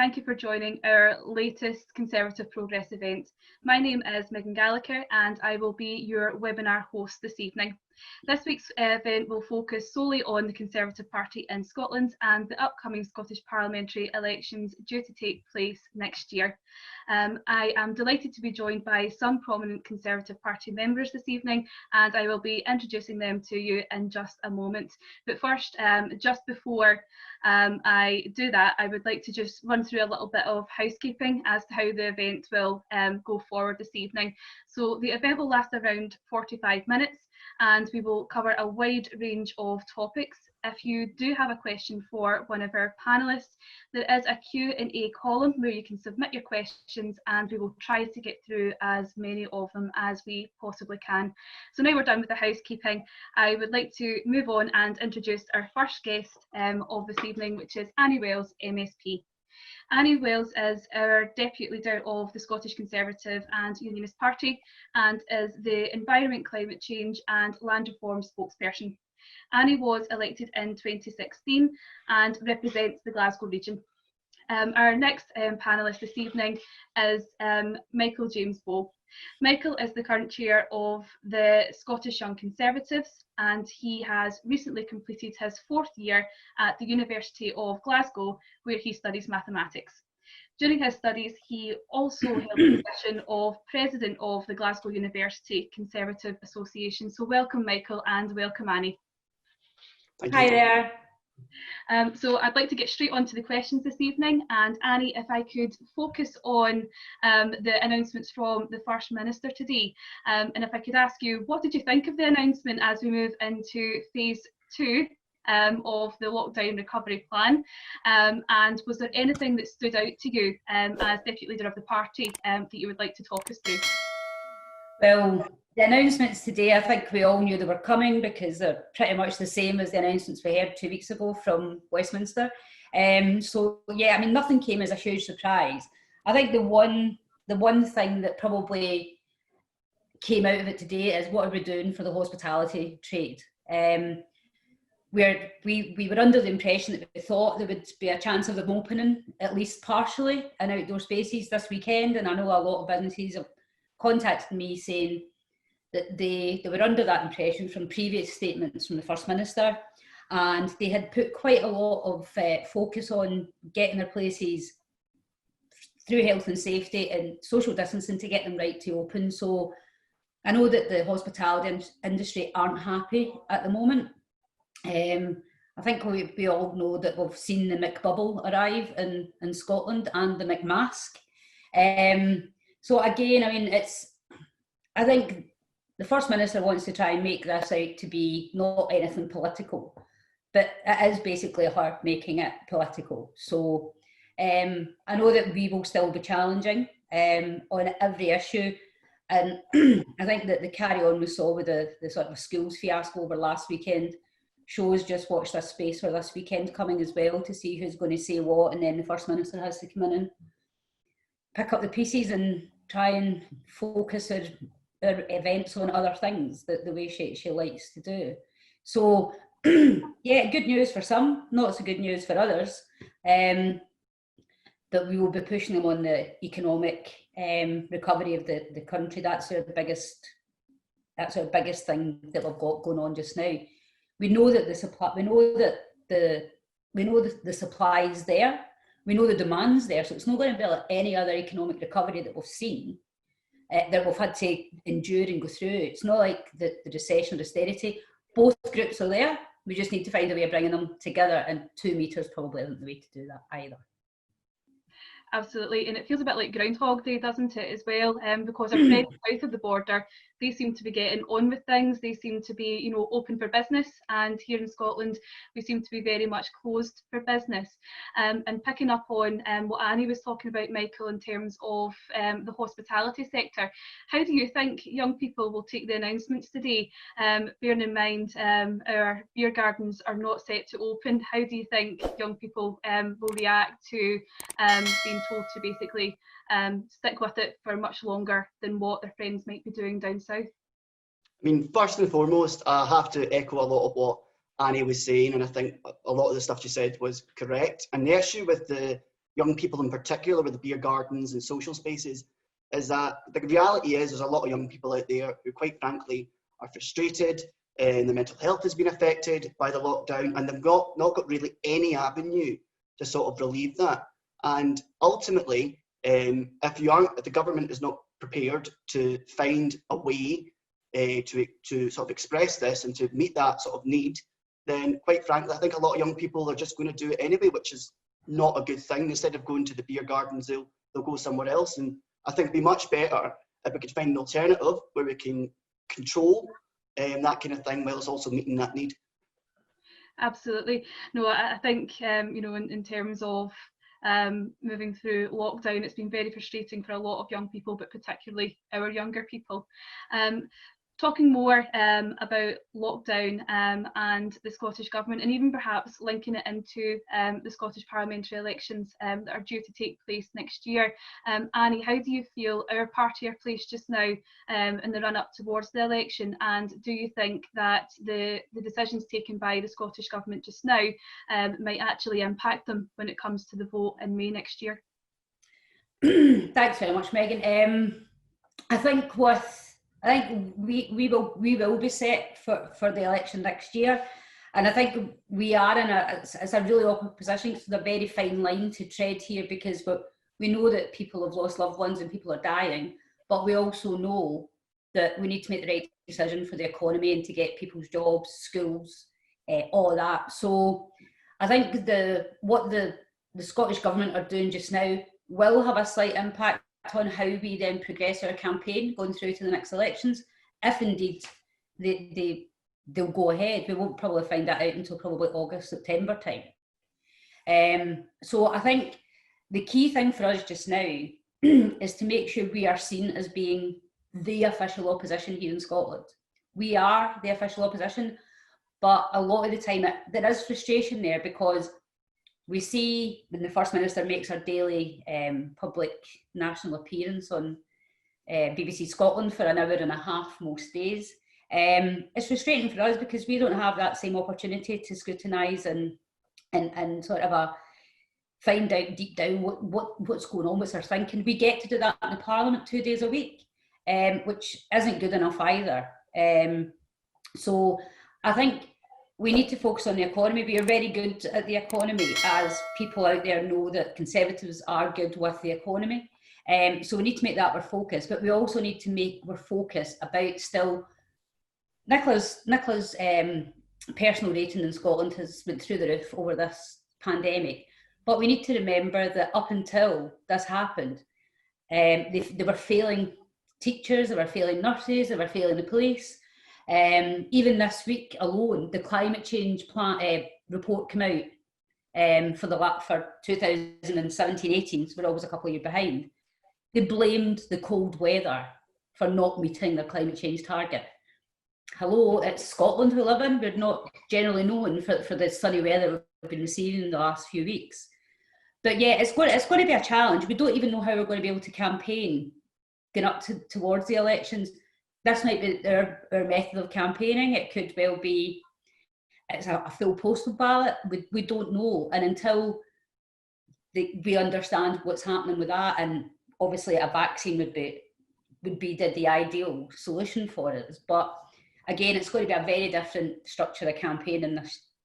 thank you for joining our latest Conservative Progress event. My name is Megan Gallagher and I will be your webinar host this evening. This week's event will focus solely on the Conservative Party in Scotland and the upcoming Scottish parliamentary elections due to take place next year. I am delighted to be joined by some prominent Conservative Party members this evening, and I will be introducing them to you in just a moment. But first, just before I do that, I would like to just run through a little bit of housekeeping as to how the event will go forward this evening. So the event will last around 45 minutes and we will cover a wide range of topics. If you do have a question for one of our panellists, there is a Q&A column where you can submit your questions and we will try to get through as many of them as we possibly can. So now we're done with the housekeeping, I would like to move on and introduce our first guest of this evening, which is Annie Wells, MSP. Annie Wells is our Deputy Leader of the Scottish Conservative and Unionist Party and is the Environment, Climate Change and Land Reform spokesperson. Annie was elected in 2016 and represents the Glasgow region. Our next panellist this evening is Michael James Bowe. Michael is the current chair of the Scottish Young Conservatives and he has recently completed his 4th year at the University of Glasgow where he studies mathematics. During his studies he also held the position of President of the Glasgow University Conservative Association. So welcome Michael and welcome Annie. Hi there. So I'd like to get straight on to the questions this evening, and Annie, if I could focus on the announcements from the First Minister today, and if I could ask you, what did you think of the announcement as we move into phase 2 of the lockdown recovery plan, and was there anything that stood out to you as Deputy Leader of the party that you would like to talk us through? Well, the announcements today, I think we all knew they were coming because they're pretty much the same as the announcements we heard 2 weeks ago from Westminster. So yeah, I mean, nothing came as a huge surprise. I think the one thing that probably came out of it today is what are we doing for the hospitality trade? We were under the impression that we thought there would be a chance of them opening at least partially in outdoor spaces this weekend, and I know a lot of businesses have contacted me saying that they were under that impression from previous statements from the First Minister, and they had put quite a lot of focus on getting their places through health and safety and social distancing to get them right to open. So I know that the hospitality industry aren't happy at the moment. I think we all know that we've seen the McBubble arrive in Scotland and the McMask. So again, I mean, I think the First Minister wants to try and make this out to be not anything political, but it is basically her making it political. So I know that we will still be challenging on every issue, and I think that the carry on we saw with the sort of schools fiasco over last weekend shows just watch this space for this weekend coming as well to see who's going to say what, and then the First Minister has to come in and pick up the pieces and try and focus her events on other things, the way she likes to do. So yeah, good news for some, not so good news for others, that we will be pushing them on the economic recovery of the country. That's our biggest thing that we've got going on just now. We know that the supply is there. We know the demand's there, so it's not going to be like any other economic recovery that we've seen, that we've had to endure and go through. It's not like the recession or austerity. Both groups are there. We just need to find a way of bringing them together, and 2 metres probably isn't the way to do that either. Absolutely, and it feels a bit like Groundhog Day, doesn't it, as well? Because our friends south of the border, they seem to be getting on with things. They seem to be, you know, open for business, and here in Scotland, we seem to be very much closed for business. And picking up on what Annie was talking about, Michael, in terms of the hospitality sector, how do you think young people will take the announcements today? Bearing in mind our beer gardens are not set to open, how do you think young people will react to being told to basically stick with it for much longer than what their friends might be doing down south? I mean, first and foremost, I have to echo a lot of what Annie was saying, and I think a lot of the stuff she said was correct. And the issue with the young people in particular with the beer gardens and social spaces, is that the reality is there's a lot of young people out there who quite frankly are frustrated, and their mental health has been affected by the lockdown, and they've not got really any avenue to sort of relieve that. And ultimately, if the government is not prepared to find a way to sort of express this and to meet that sort of need, then quite frankly, I think a lot of young people are just going to do it anyway, which is not a good thing. Instead of going to the beer gardens, they'll go somewhere else. And I think it'd be much better if we could find an alternative where we can control that kind of thing while it's also meeting that need. Absolutely. No, I think, in terms of moving through lockdown, it's been very frustrating for a lot of young people, but particularly our younger people. Talking more about lockdown and the Scottish Government, and even perhaps linking it into the Scottish parliamentary elections that are due to take place next year. Annie, how do you feel our party are placed just now in the run-up towards the election, and do you think that the decisions taken by the Scottish Government just now might actually impact them when it comes to the vote in May next year? Thanks very much, Megan. I think we will be set for the election next year, and I think we are it's a really awkward position. It's a very fine line to tread here, because we know that people have lost loved ones and people are dying, but we also know that we need to make the right decision for the economy and to get people's jobs, schools, all of that. So I think what the Scottish Government are doing just now will have a slight impact on how we then progress our campaign going through to the next elections, if indeed they'll go ahead. We won't probably find that out until probably August, September time. So I think the key thing for us just now is to make sure we are seen as being the official opposition here in Scotland. We are the official opposition, but a lot of the time there is frustration there, because we see when the First Minister makes her daily public national appearance on BBC Scotland for an hour and a half most days. It's frustrating for us because we don't have that same opportunity to scrutinise and sort of find out deep down what's going on with our thinking. We get to do that in the Parliament 2 days a week, which isn't good enough either. So I think we need to focus on the economy. We are very good at the economy, as people out there know that Conservatives are good with the economy. So we need to make that our focus, but we also need to make our focus about still. Nicola's personal rating in Scotland has went through the roof over this pandemic, but we need to remember that up until this happened, they were failing teachers, they were failing nurses, they were failing the police. Even this week alone, the climate change report came out for 2017-18, so we're always a couple of years behind. They blamed the cold weather for not meeting their climate change target. Hello, it's Scotland we live in. We're not generally known for the sunny weather we've been receiving in the last few weeks. But yeah, it's going to be a challenge. We don't even know how we're going to be able to campaign going up towards the elections. This might be our method of campaigning. It could well be it's a full postal ballot. We don't know, and until we understand what's happening with that, and obviously a vaccine would be the ideal solution for it. But again, it's going to be a very different structure of campaign in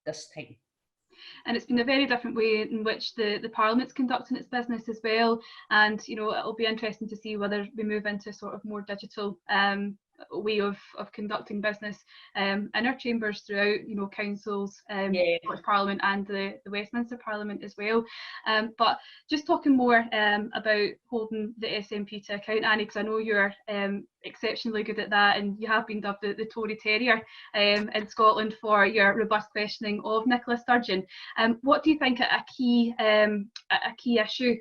this time. And it's been a very different way in which the Parliament's conducting its business as well. And it'll be interesting to see whether we move into sort of more digital way of conducting business in our chambers throughout, councils, Parliament and the Westminster Parliament as well. But just talking more about holding the SNP to account, Annie, because I know you're exceptionally good at that, and you have been dubbed the Tory Terrier in Scotland for your robust questioning of Nicola Sturgeon. What do you think a key issue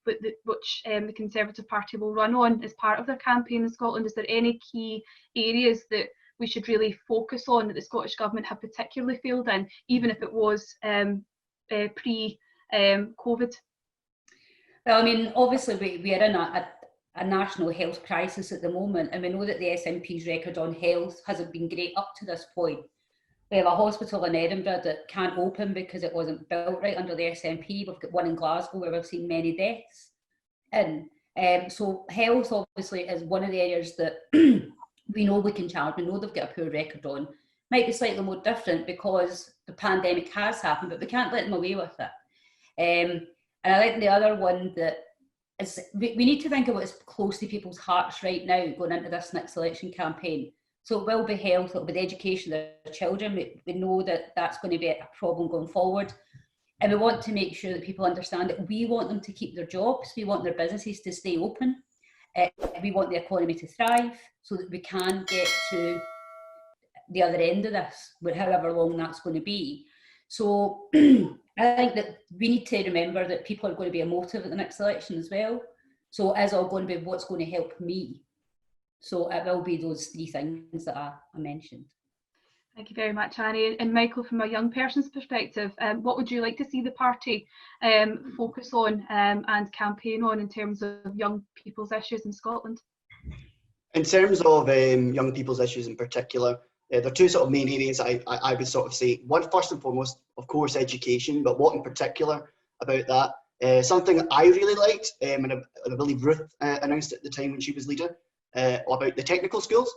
which the Conservative Party will run on as part of their campaign in Scotland? Is there any key areas that we should really focus on that the Scottish Government have particularly failed in, even if it was pre-COVID? Well, I mean, obviously we are in a national health crisis at the moment, and we know that the SNP's record on health hasn't been great up to this point. We have a hospital in Edinburgh that can't open because it wasn't built right under the SNP. We've got one in Glasgow where we've seen many deaths. And so health obviously is one of the areas that we know we can challenge. We know they've got a poor record on. Might be slightly more different because the pandemic has happened, but we can't let them away with it. And I think the other one that is, we need to think of what's close to people's hearts right now going into this next election campaign. So it will be health, it will be the education of their children. We know that that's going to be a problem going forward. And we want to make sure that people understand that we want them to keep their jobs, we want their businesses to stay open, we want the economy to thrive so that we can get to the other end of this, however long that's going to be. So I think that we need to remember that people are going to be emotive at the next election as well. So it is all going to be what's going to help me. So it will be those three things that I mentioned. Thank you very much, Annie. And Michael, from a young person's perspective, what would you like to see the party focus on and campaign on in terms of young people's issues in Scotland? In terms of young people's issues in particular, there are two sort of main areas I would sort of say. One, first and foremost, of course, education, but what in particular about that? Something I really liked, and I believe Ruth announced at the time when she was leader, about the technical schools,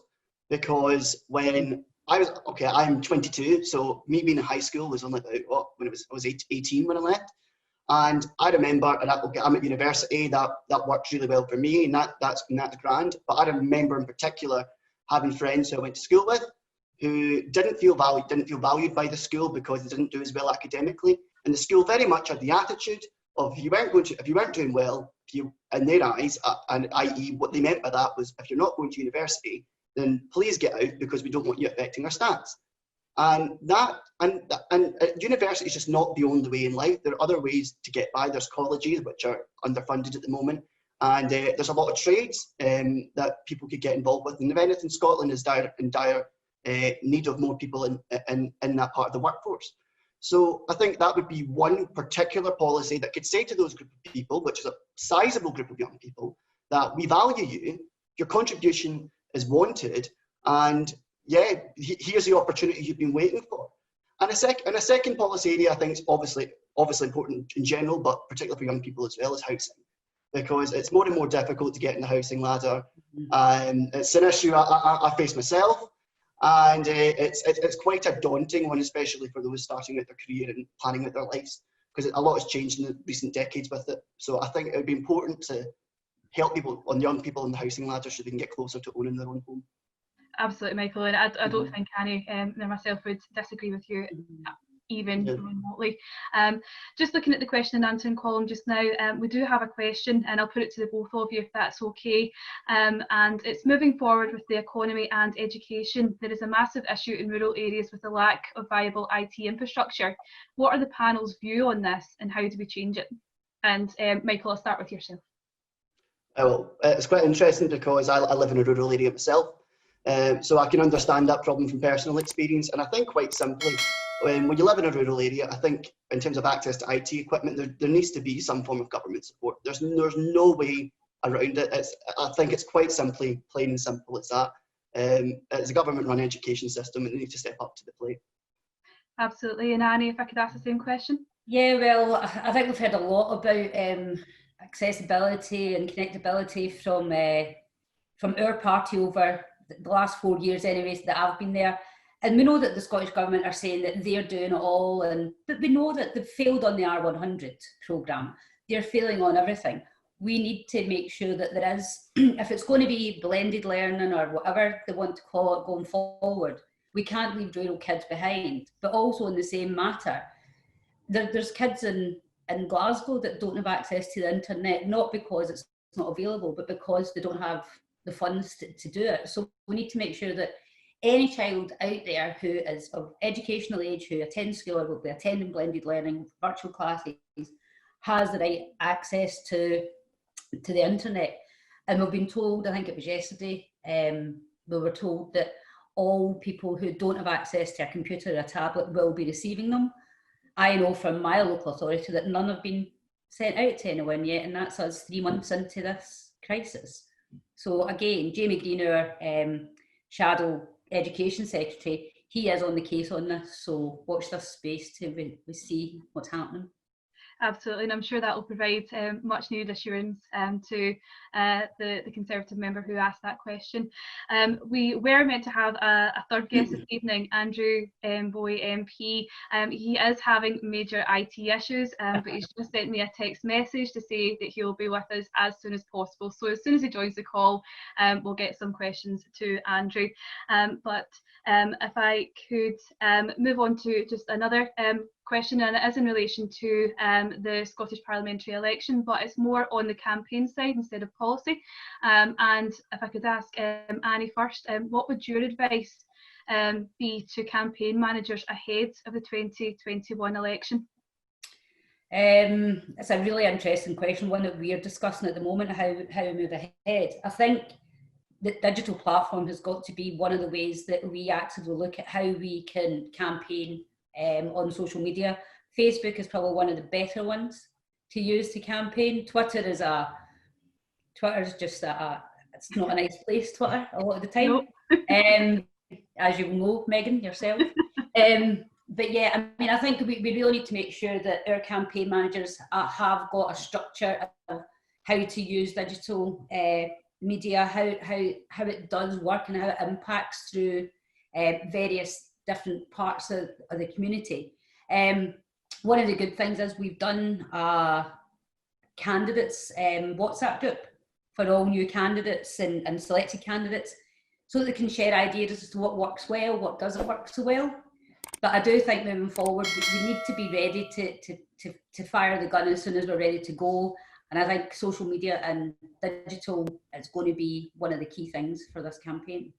because when I'm 22, so me being in high school was only about, I was 18 when I left. And I remember, and I'm at university, that works really well for me, and that's grand. But I remember in particular having friends who I went to school with who didn't feel valued by the school because they didn't do as well academically. And the school very much had the attitude of if you weren't doing well, in their eyes, and i.e. what they meant by that was if you're not going to university, then please get out because we don't want you affecting our stats. And university is just not the only way in life. There are other ways to get by. There's colleges which are underfunded at the moment, and there's a lot of trades that people could get involved with. And if anything, Scotland is in dire need of more people in that part of the workforce. So I think that would be one particular policy that could say to those group of people, which is a sizable group of young people, that we value you, your contribution is wanted, and yeah, here's the opportunity you've been waiting for. And a second policy area I think is obviously important in general, but particularly for young people as well, is housing, because it's more and more difficult to get in the housing ladder. It's an issue I face myself, and it's quite a daunting one, especially for those starting out their career and planning out their lives, because a lot has changed in the recent decades with it. So I think it would be important to help young people in the housing ladder so they can get closer to owning their own home. Absolutely, Michael, and I don't think Annie and myself would disagree with you even remotely. Just looking at the question and answering column just now, we do have a question, and I'll put it to the both of you if that's okay. And it's moving forward with the economy and education. There is a massive issue in rural areas with the lack of viable IT infrastructure. What are the panel's view on this, and how do we change it? And Michael, I'll start with yourself. Well, it's quite interesting because I live in a rural area myself. So I can understand that problem from personal experience, and I think quite simply, when you live in a rural area, I think in terms of access to IT equipment, there needs to be some form of government support. There's no way around it. I think it's quite simply, plain and simple, it's that. It's a government-run education system, and they need to step up to the plate. Absolutely. And Annie, if I could ask the same question? Yeah, well, I think we've heard a lot about accessibility and connectability from our party over the last 4 years anyways that I've been there. And we know that the Scottish Government are saying that they're doing it all, but we know that they've failed on the R100 programme. They're failing on everything. We need to make sure that there is, if it's going to be blended learning or whatever they want to call it going forward, we can't leave rural kids behind. But also in the same matter, there's kids in Glasgow that don't have access to the internet, not because it's not available, but because they don't have the funds to do it. So we need to make sure that any child out there who is of educational age, who attends school or will be attending blended learning, virtual classes, has the right access to the internet. And we've been told, I think it was yesterday, we were told that all people who don't have access to a computer or a tablet will be receiving them. I know from my local authority that none have been sent out to anyone yet, and that's us 3 months into this crisis. So again, Jamie Green, our Shadow Education Secretary, he is on the case on this, so watch this space to we see what's happening. Absolutely, and I'm sure that will provide much needed assurance to the Conservative member who asked that question. We were meant to have a third guest this evening, Andrew Bowie MP. He is having major IT issues, but he's just sent me a text message to say that he'll be with us as soon as possible. So as soon as he joins the call, we'll get some questions to Andrew. But if I could move on to just another question, and it is in relation to the Scottish parliamentary election, but it's more on the campaign side instead of policy. And if I could ask Annie first, what would your advice be to campaign managers ahead of the 2021 election? It's a really interesting question, one that we're discussing at the moment, how we move ahead. I think the digital platform has got to be one of the ways that we actively look at how we can campaign on social media. Facebook is probably one of the better ones to use to campaign. Twitter is just it's not a nice place, Twitter, a lot of the time. Nope. As you know, Megan, yourself. But yeah, I mean, I think we really need to make sure that our campaign managers have got a structure of how to use digital media, how it does work and how it impacts through various different parts of the community. One of the good things is we've done a candidates WhatsApp group for all new candidates and selected candidates, so that they can share ideas as to what works well, what doesn't work so well. But I do think moving forward, we need to be ready to fire the gun as soon as we're ready to go. And I think social media and digital is going to be one of the key things for this campaign.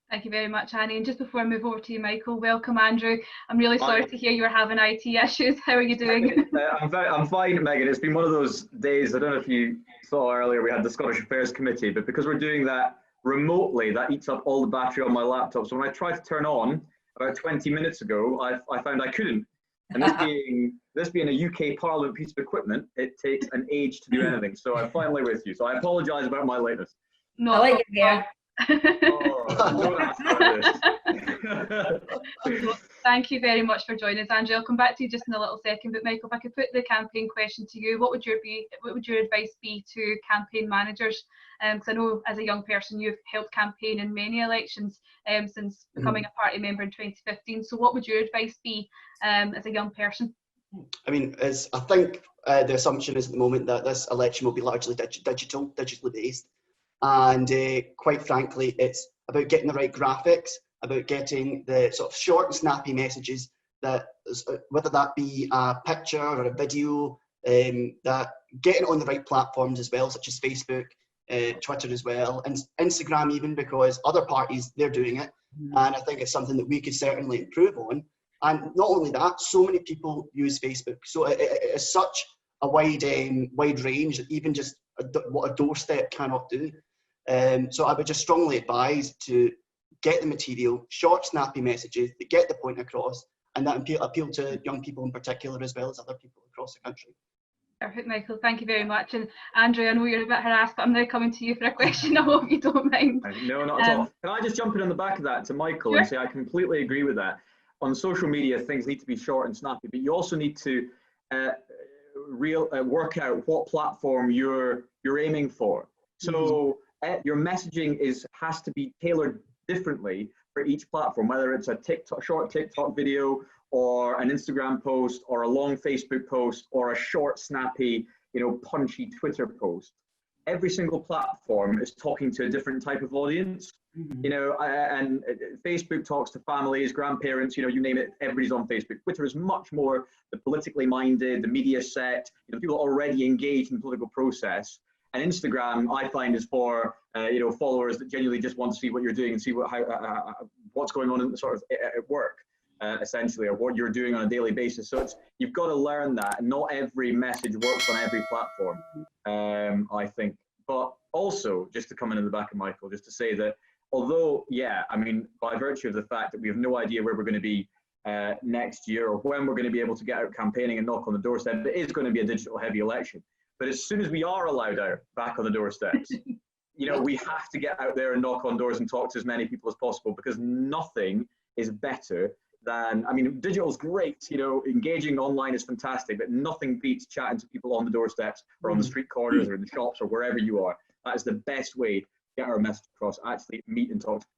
Thank you very much, Annie. And just before I move over to you, Michael, welcome, Andrew. I'm really sorry to hear you were having IT issues. How are you doing? I'm fine, Megan. It's been one of those days. I don't know if you saw earlier, we had the Scottish Affairs Committee, but because we're doing that remotely, that eats up all the battery on my laptop. So when I tried to turn on about 20 minutes ago, I found I couldn't. And this being a UK Parliament piece of equipment, it takes an age to do anything. So I'm finally with you. So I apologise about my lateness. No, I like it there. Thank you very much for joining us, Andrew. I'll come back to you just in a little second, but Michael, if I could put the campaign question to you, what would your advice be to campaign managers? Because I know as a young person you've helped campaign in many elections since becoming a party member in 2015. So what would your advice be as a young person? I mean, I think the assumption is at the moment that this election will be largely digitally based. And quite frankly, it's about getting the right graphics, about getting the sort of short and snappy messages that, whether that be a picture or a video, that getting it on the right platforms as well, such as Facebook, Twitter as well, and Instagram even, because other parties, they're doing it. And I think it's something that we could certainly improve on. And not only that, so many people use Facebook. So it is such a wide range that even just what a doorstep cannot do. So I would just strongly advise to get the material, short, snappy messages that get the point across, and that appeal to young people in particular as well as other people across the country. Perfect, Michael. Thank you very much. And Andrew, I know you're a bit harassed, but I'm now coming to you for a question. I hope you don't mind. No, not at all. Can I just jump in on the back of that to Michael and say I completely agree with that. On social media, things need to be short and snappy, but you also need to work out what platform you're aiming for. So your messaging has to be tailored differently for each platform, whether it's a short TikTok video or an Instagram post or a long Facebook post or a short, snappy, punchy Twitter post. Every single platform is talking to a different type of audience. And Facebook talks to families, grandparents, you name it, everybody's on Facebook. Twitter is much more the politically minded, the media set, people already engaged in the political process. And Instagram, I find, is for followers that genuinely just want to see what you're doing and see what's going on in sort of at work, essentially, or what you're doing on a daily basis. So you've got to learn that. Not every message works on every platform, I think. But also, just to come in the back of Michael, just to say that although, by virtue of the fact that we have no idea where we're going to be next year or when we're going to be able to get out campaigning and knock on the doorstep, it is going to be a digital heavy election. But as soon as we are allowed out back on the doorsteps, we have to get out there and knock on doors and talk to as many people as possible, because nothing is better than, I mean, digital is great, you know, engaging online is fantastic, but nothing beats chatting to people on the doorsteps or on the street corners or in the shops or wherever you are. That is the best way to get our message across, actually meet and talk to people.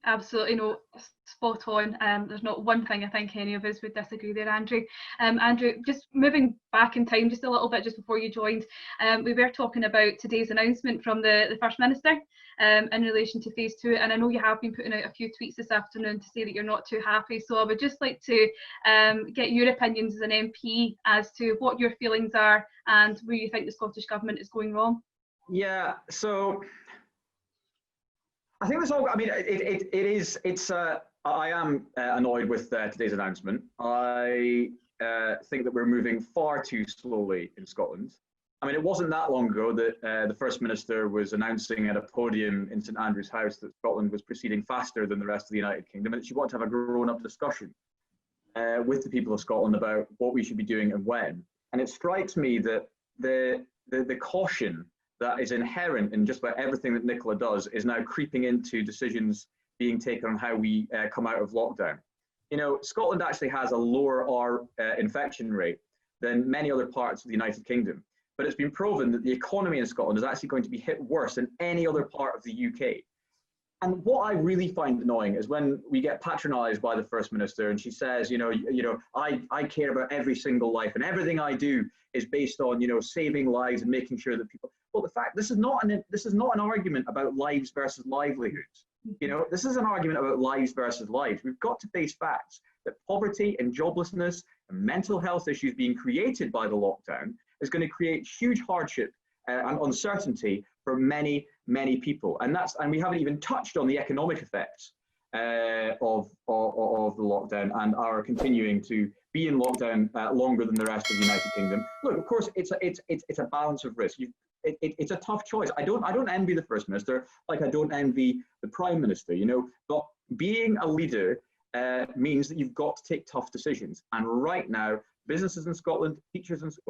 Absolutely, no, spot on. There's not one thing I think any of us would disagree there, Andrew. Andrew, just moving back in time just a little bit, just before you joined, we were talking about today's announcement from the First Minister in relation to phase 2, and I know you have been putting out a few tweets this afternoon to say that you're not too happy, so I would just like to get your opinions as an MP as to what your feelings are and where you think the Scottish Government is going wrong. Yeah, so I think that's all. I mean, I am annoyed with today's announcement. I think that we're moving far too slowly in Scotland. I mean, it wasn't that long ago that the First Minister was announcing at a podium in St Andrew's House that Scotland was proceeding faster than the rest of the United Kingdom, and that she wanted to have a grown-up discussion with the people of Scotland about what we should be doing and when. And it strikes me that the caution that is inherent in just about everything that Nicola does is now creeping into decisions being taken on how we come out of lockdown. You know, Scotland actually has a lower infection rate than many other parts of the United Kingdom, but it's been proven that the economy in Scotland is actually going to be hit worse than any other part of the UK. And what I really find annoying is when we get patronised by the First Minister and she says, I care about every single life and everything I do is based on, saving lives and making sure that people. Well, the fact this is not an argument about lives versus livelihoods. This is an argument about lives versus lives. We've got to face facts that poverty and joblessness and mental health issues being created by the lockdown is going to create huge hardship and uncertainty for many, many people. And we haven't even touched on the economic effects of the lockdown and are continuing to be in lockdown longer than the rest of the United Kingdom. Look, of course, it's a balance of risk. It's a tough choice. I don't envy the First Minister, like I don't envy the Prime Minister, but being a leader means that you've got to take tough decisions. And right now, businesses in Scotland, businesses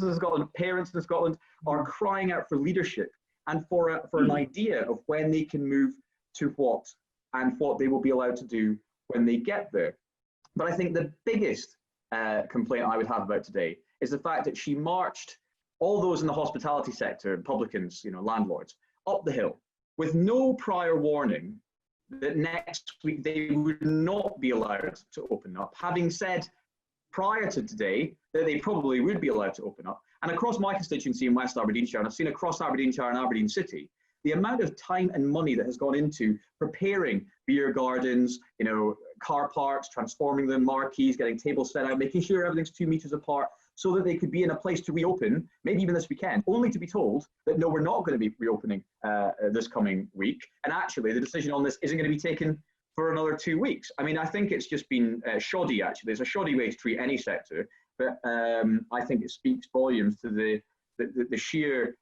in Scotland, parents in Scotland are crying out for leadership and for an idea of when they can move to what and what they will be allowed to do when they get there. But I think the biggest complaint I would have about today is the fact that she marched all those in the hospitality sector, publicans, landlords, up the hill with no prior warning that next week they would not be allowed to open up, having said prior to today that they probably would be allowed to open up. And across my constituency in West Aberdeenshire, and I've seen across Aberdeenshire and Aberdeen City, the amount of time and money that has gone into preparing beer gardens, car parks, transforming them, marquees, getting tables set out, making sure everything's 2 meters apart so that they could be in a place to reopen, maybe even this weekend, only to be told that no, we're not going to be reopening this coming week. And actually the decision on this isn't going to be taken for another 2 weeks. I mean, I think it's just been shoddy, actually. It's a shoddy way to treat any sector, but I think it speaks volumes to the sheer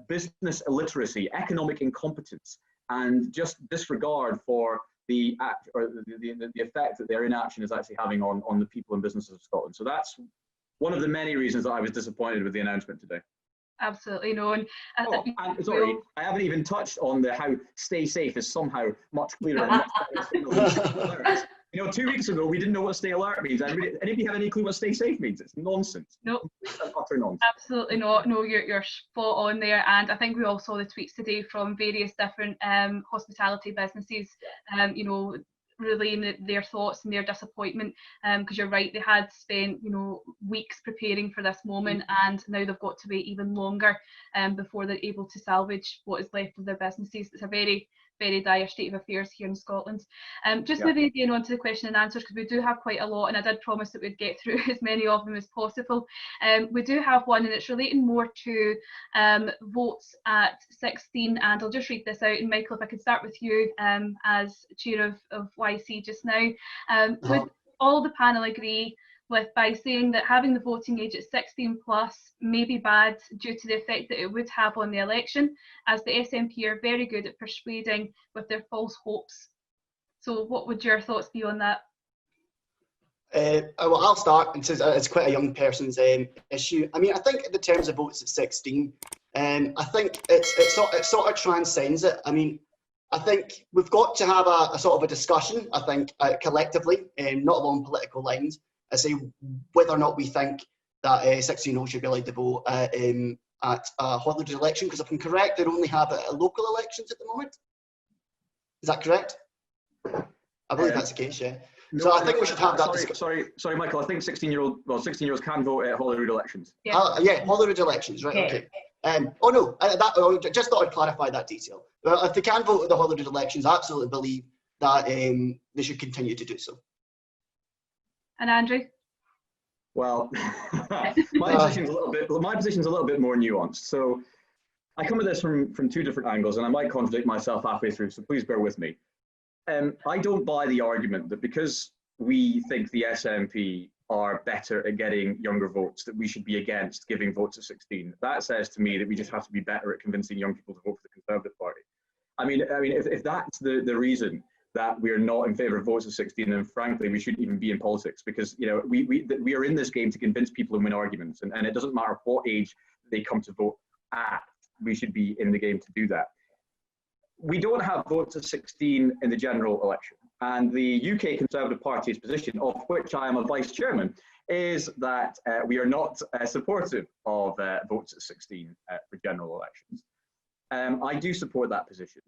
business illiteracy, economic incompetence, and just disregard for the effect that their inaction is actually having on the people and businesses of Scotland. So that's one of the many reasons that I was disappointed with the announcement today. Absolutely, no. And sorry, I haven't even touched on how stay safe is somehow much clearer and much better. 2 weeks ago, we didn't know what stay alert means. Anybody have any clue what stay safe means? It's nonsense. No. Utter nonsense. Absolutely not. No, you're spot on there. And I think we all saw the tweets today from various different hospitality businesses, relaying their thoughts and their disappointment, because you're right, they had spent weeks preparing for this moment, and now they've got to wait even longer before they're able to salvage what is left of their businesses. It's a very, very dire state of affairs here in Scotland. Moving again on to the question and answers, because we do have quite a lot, and I did promise that we'd get through as many of them as possible. We do have one, and it's relating more to votes at 16, and I'll just read this out. And Michael, if I could start with you as chair of YC just now. Would all the panel agree by saying that having the voting age at 16 plus may be bad due to the effect that it would have on the election, as the SNP are very good at persuading with their false hopes? So what would your thoughts be on that? Well, I'll start, and it's quite a young person's issue. I mean, I think in the terms of votes at 16, I think it sort of transcends it. I mean, I think we've got to have a sort of a discussion, I think, collectively, not along political lines, I say whether or not we think that 16-year-olds should be allowed to vote at Holyrood election, because if I'm correct, they only have local elections at the moment. Is that correct? I believe that's the case, yeah. No, so I think we should have that. Sorry, Michael. I think 16-year-olds can vote at Holyrood elections. Yeah, yeah, Holyrood elections, right? Okay. Oh no, just thought I'd clarify that detail. If they can vote at the Holyrood elections, I absolutely believe that they should continue to do so. And Andrew? Well, my position's a little bit more nuanced. So I come at this from two different angles, and I might contradict myself halfway through, so please bear with me. I don't buy the argument that because we think the SNP are better at getting younger votes, that we should be against giving votes at 16. That says to me that we just have to be better at convincing young people to vote for the Conservative Party. I mean, if that's the reason that we are not in favour of votes at 16, then frankly, we shouldn't even be in politics, because we are in this game to convince people and win arguments, and it doesn't matter what age they come to vote at. We should be in the game to do that. We don't have votes at 16 in the general election, and the UK Conservative Party's position, of which I am a vice chairman, is that we are not supportive of votes at 16 for general elections. I do support that position,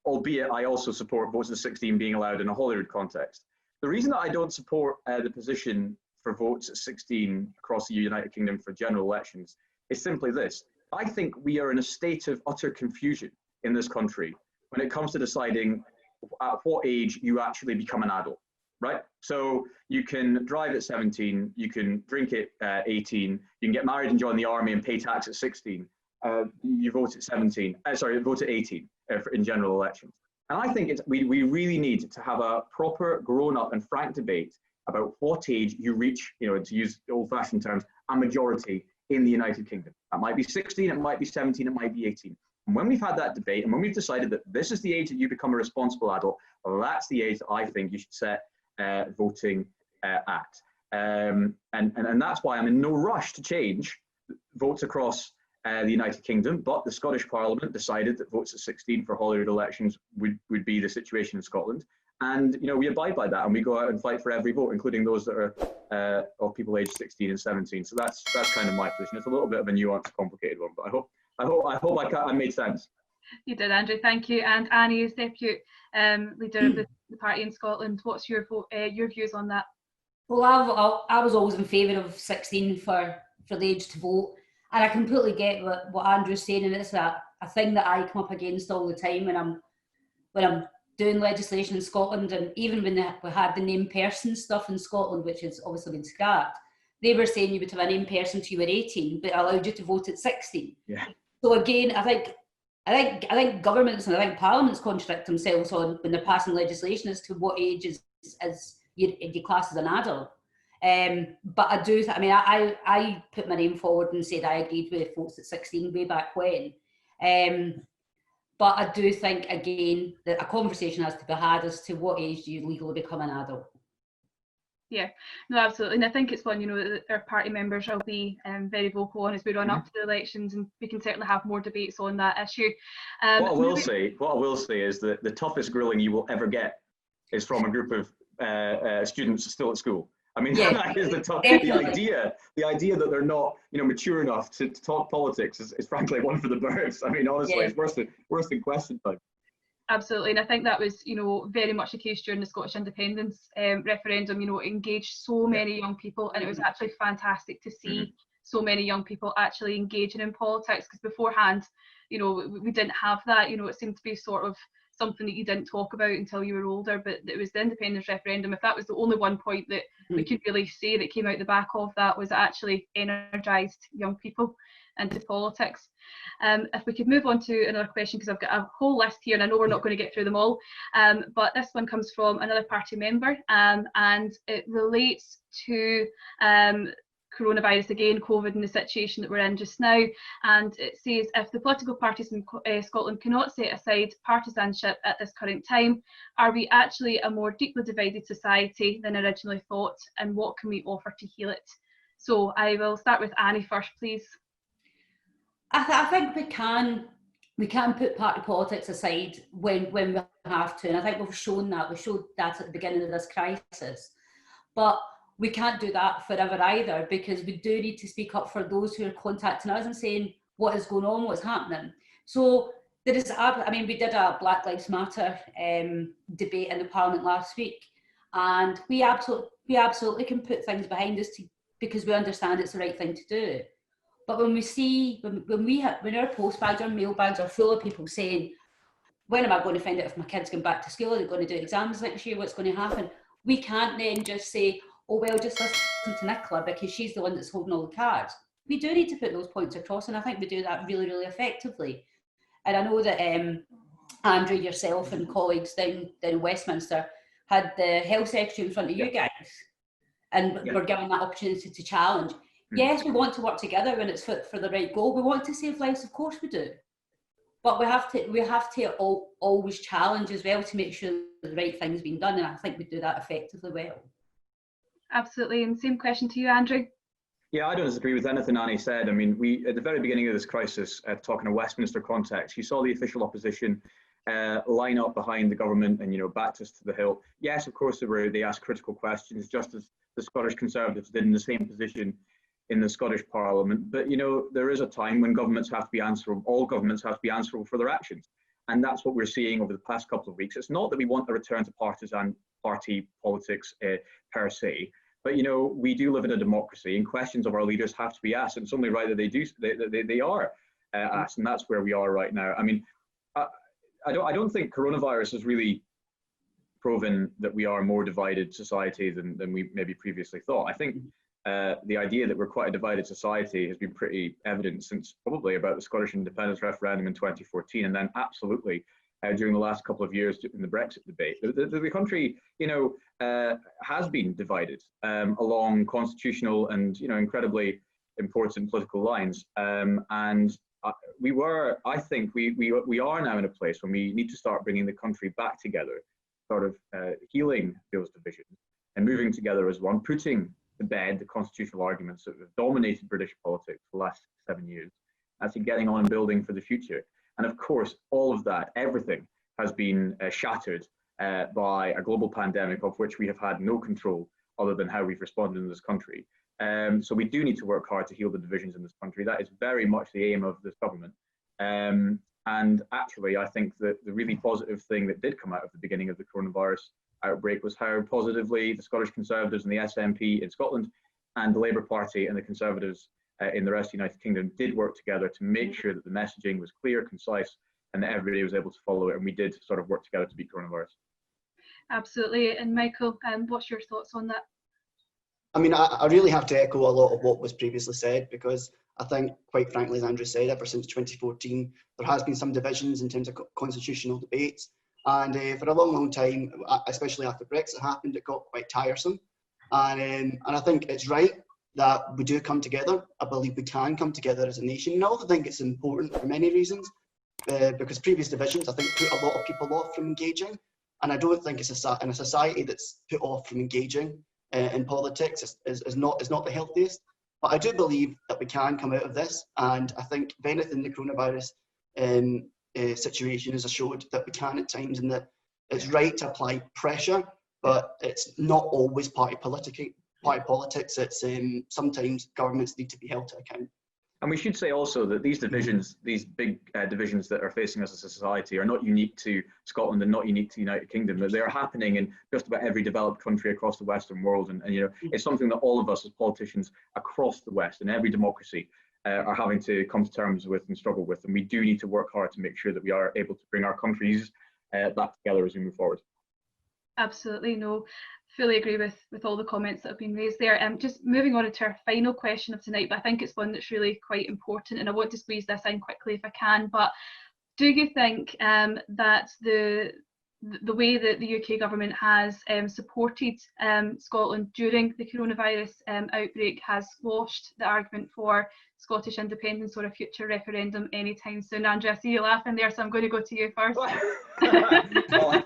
albeit I also support votes at 16 being allowed in a Holyrood context. The reason that I don't support the position for votes at 16 across the United Kingdom for general elections is simply this. I think we are in a state of utter confusion in this country when it comes to deciding at what age you actually become an adult, right? So you can drive at 17, you can drink at 18, you can get married and join the army and pay tax at 16. You vote at 17, vote at 18 in general elections. And I think we really need to have a proper grown-up and frank debate about what age you reach, to use old-fashioned terms, a majority in the United Kingdom. It might be 16, it might be 17, it might be 18. And when we've had that debate, and when we've decided that this is the age that you become a responsible adult, well, that's the age that I think you should set voting at. And that's why I'm in no rush to change votes across the United Kingdom, but the Scottish Parliament decided that votes at 16 for Holyrood elections would be the situation in Scotland. And we abide by that, and we go out and fight for every vote, including those that are of people aged 16 and 17. So that's kind of my position. It's a little bit of a nuanced, complicated one, but I hope I made sense. You did, Andrew. Thank you. And Annie, as Deputy Leader of the party in Scotland, what's your views on that? Well, I was always in favour of 16 for the age to vote, and I completely get what Andrew's saying, and it's a thing that I come up against all the time when I'm doing legislation in Scotland, and even when we had the named person stuff in Scotland, which has obviously been scrapped, they were saying you would have a named person till you were 18, but allowed you to vote at 16. Yeah. So again, I think governments and I think parliaments contradict themselves on when they're passing legislation as to what age is you class as an adult. But I put my name forward and said I agreed with votes at 16 way back when. But I do think, again, that a conversation has to be had as to what age do you legally become an adult. Yeah, no, absolutely. And I think it's one, that our party members will be very vocal on as we run up to the elections, and we can certainly have more debates on that issue. What I will say is that the toughest grilling you will ever get is from a group of students still at school. I mean, yeah, that is the idea that they're not, mature enough to talk politics is frankly one for the birds. I mean, honestly, yeah. It's worse than question time. Absolutely, and I think that was, very much the case during the Scottish independence referendum. Engaged so many young people, and it was actually fantastic to see so many young people actually engaging in politics, because beforehand, we didn't have that. It seemed to be sort of something that you didn't talk about until you were older, but it was the independence referendum. If that was the only one point that we could really say that came out the back of that, was actually energised young people into politics. If we could move on to another question, because I've got a whole list here and I know we're not going to get through them all, but this one comes from another party member, and it relates to coronavirus again, COVID, and the situation that we're in just now. And it says, if the political parties in Scotland cannot set aside partisanship at this current time, are we actually a more deeply divided society than originally thought, and what can we offer to heal it? So I will start with Annie first, please. I think we can we can put party politics aside when we have to, and I think we've shown that. We showed that at the beginning of this crisis. But we can't do that forever either, because we do need to speak up for those who are contacting us and saying what is going on, what's happening. So there is, I mean, we did a Black Lives Matter debate in the Parliament last week, and we absolutely can put things behind us because we understand it's the right thing to do. But when we see, when our post bags or mail bags are full of people saying, when am I going to find out if my kid's going back to school? Are they going to do exams next year? What's going to happen? We can't then just say, oh, well, just listen to Nicola because she's the one that's holding all the cards. We do need to put those points across, and I think we do that really, really effectively. And I know that Andrew, yourself and colleagues down in Westminster had the Health Secretary in front of you guys, and were given that opportunity to challenge. Yes, we want to work together when it's fit for the right goal. We want to save lives, of course we do. But we have to always challenge as well to make sure the right thing's being done, and I think we do that effectively well. Absolutely, and same question to you, Andrew. Yeah, I don't disagree with anything Annie said. I mean, we at the very beginning of this crisis, talking a Westminster context, you saw the official opposition line up behind the government and, you know, backed us to the hilt. Yes, of course they asked critical questions, just as the Scottish Conservatives did in the same position in the Scottish Parliament. But, you know, there is a time when governments have to be answerable, all governments have to be answerable for their actions. And that's what we're seeing over the past couple of weeks. It's not that we want a return to partisan party politics per se, but, you know, we do live in a democracy, and questions of our leaders have to be asked. And it's only right that they are asked, and that's where we are right now. I mean, I don't think coronavirus has really proven that we are a more divided society than we maybe previously thought. I think the idea that we're quite a divided society has been pretty evident since probably about the Scottish independence referendum in 2014, and then absolutely during the last couple of years in the Brexit debate. The country, you know, has been divided along constitutional and, you know, incredibly important political lines. I think we are now in a place when we need to start bringing the country back together, sort of healing those divisions and moving together as one, putting to bed the constitutional arguments that have dominated British politics for the last 7 years, actually getting on and building for the future. And of course, all of that, everything has been shattered by a global pandemic of which we have had no control other than how we've responded in this country. So we do need to work hard to heal the divisions in this country. That is very much the aim of this government. And actually, I think that the really positive thing that did come out of the beginning of the coronavirus outbreak was how positively the Scottish Conservatives and the SNP in Scotland and the Labour Party and the Conservatives in the rest of the United Kingdom did work together to make sure that the messaging was clear, concise, and that everybody was able to follow it. And we did sort of work together to beat coronavirus. Absolutely. And Michael, what's your thoughts on that? I mean, I really have to echo a lot of what was previously said, because I think, quite frankly, as Andrew said, ever since 2014, there has been some divisions in terms of constitutional debates. And for a long, long time, especially after Brexit happened, it got quite tiresome. And I think it's right that we do come together. I believe we can come together as a nation. And I also think it's important for many reasons, because previous divisions, I think, put a lot of people off from engaging. And I don't think it's in a society that's put off from engaging in politics is not the healthiest. But I do believe that we can come out of this. And I think, if anything, the coronavirus situation has showed that we can at times, and that it's right to apply pressure, but it's not always party politics. It's sometimes governments need to be held to account. And we should say also that these divisions, these big divisions that are facing us as a society, are not unique to Scotland and not unique to the United Kingdom. That they are happening in just about every developed country across the Western world, and you know, it's something that all of us as politicians across the West and every democracy are having to come to terms with and struggle with. And we do need to work hard to make sure that we are able to bring our countries back together as we move forward. Absolutely, no, fully agree with all the comments that have been raised there. Just moving on to our final question of tonight, but I think it's one that's really quite important, and I want to squeeze this in quickly if I can. But do you think that the way that the UK government has supported Scotland during the coronavirus outbreak has squashed the argument for Scottish independence or a future referendum anytime soon? Andrew, I see you laughing there, so I'm going to go to you first. Well,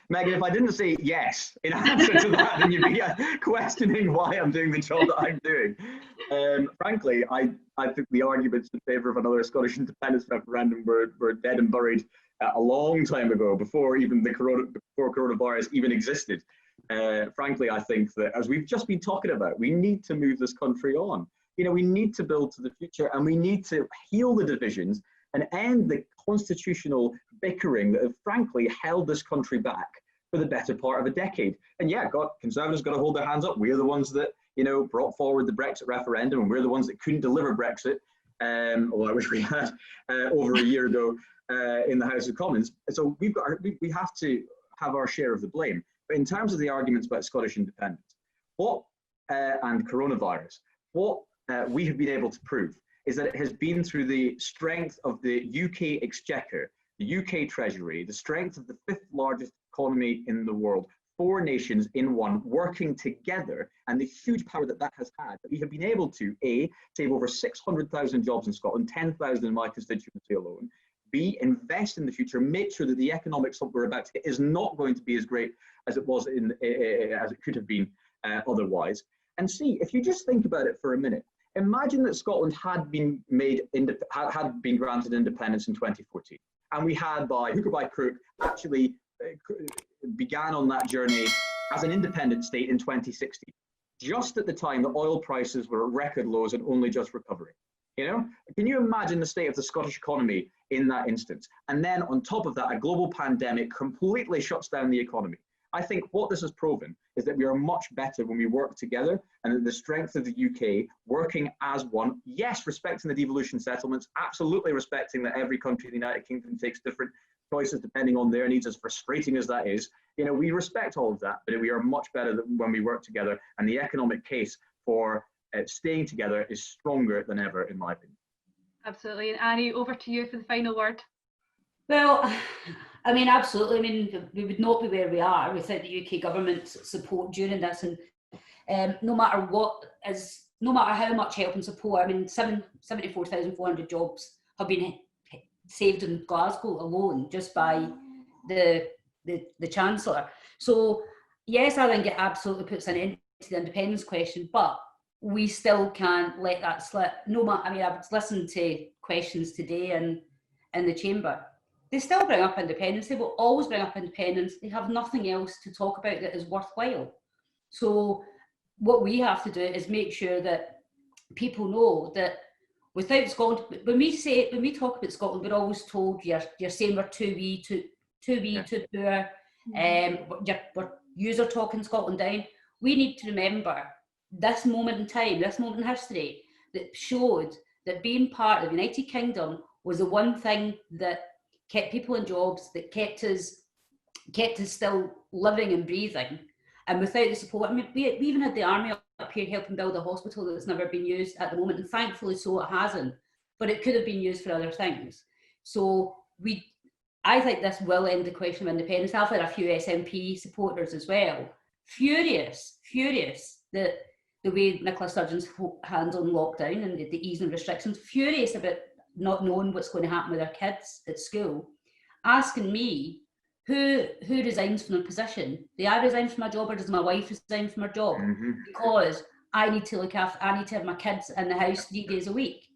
Megan, if I didn't say yes in answer to that, then you'd be questioning why I'm doing the job that I'm doing. Frankly, I think the arguments in favour of another Scottish independence referendum were dead and buried a long time ago, before even before coronavirus even existed. Frankly, I think that, as we've just been talking about, we need to move this country on. You know, we need to build to the future, and we need to heal the divisions and end the constitutional bickering that have frankly held this country back for the better part of a decade. And yeah, Conservatives got to hold their hands up. We're the ones that, you know, brought forward the Brexit referendum, and we're the ones that couldn't deliver Brexit, although I wish we had, over a year ago in the House of Commons. So we have to have our share of the blame. But in terms of the arguments about Scottish independence, and coronavirus, what we have been able to prove is that it has been through the strength of the UK Exchequer, the UK Treasury, the strength of the 5th largest economy in the world, 4 nations in one, working together, and the huge power that that has had, that we have been able to, A, save over 600,000 jobs in Scotland, 10,000 in my constituency alone, B, invest in the future, make sure that the economic slump we're about to hit is not going to be as great as it was as it could have been otherwise. And C, if you just think about it for a minute, imagine that Scotland had been granted independence in 2014, and we had, by hook or by crook, actually began on that journey as an independent state in 2016, just at the time that oil prices were at record lows and only just recovering. You know, can you imagine the state of the Scottish economy in that instance? And then on top of that, a global pandemic completely shuts down the economy. I think what this has proven is that we are much better when we work together, and that the strength of the UK working as one, yes, respecting the devolution settlements, absolutely respecting that every country in the United Kingdom takes different choices depending on their needs, as frustrating as that is. You know, we respect all of that, but we are much better when we work together, and the economic case for staying together is stronger than ever, in my opinion. Absolutely. And Annie, over to you for the final word. Well, I mean, absolutely. I mean, we would not be where we are without the UK government's support during this. And no matter how much help and support, I mean, 74,400 jobs have been saved in Glasgow alone just by the Chancellor. So yes, I think it absolutely puts an end to the independence question, but we still can't let that slip. I mean, I've listened to questions today in the chamber. They still bring up independence. They will always bring up independence. They have nothing else to talk about that is worthwhile. So what we have to do is make sure that people know that without Scotland, when we talk about Scotland, we're always told you're saying we're too wee, too poor. You're talking Scotland down. We need to remember this moment in time, this moment in history, that showed that being part of the United Kingdom was the one thing that kept people in jobs, that kept us still living and breathing. And without the support, I mean, we even had the army up here helping build a hospital that's never been used at the moment, and thankfully so it hasn't, but it could have been used for other things. So I think this will end the question of independence. I've had a few SNP supporters as well, furious that the way Nicola Sturgeon's handling lockdown and the easing restrictions, furious about not knowing what's going to happen with their kids at school, asking me who resigns from their position. Do I resign from my job, or does my wife resign from her job? Because I need to have my kids in the house 3 days a week.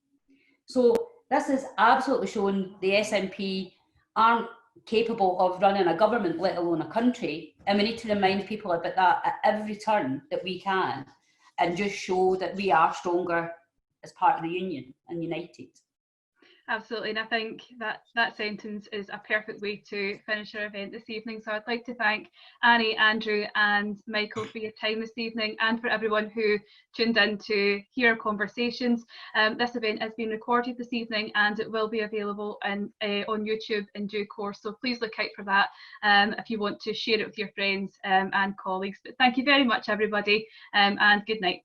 So this is absolutely showing the SNP aren't capable of running a government, let alone a country. And we need to remind people about that at every turn that we can, and just show that we are stronger as part of the union and united. Absolutely, and I think that sentence is a perfect way to finish our event this evening. So I'd like to thank Annie, Andrew and Michael for your time this evening, and for everyone who tuned in to hear our conversations. This event has been recorded this evening, and it will be available on YouTube in due course, so please look out for that if you want to share it with your friends and colleagues. But thank you very much, everybody, and good night.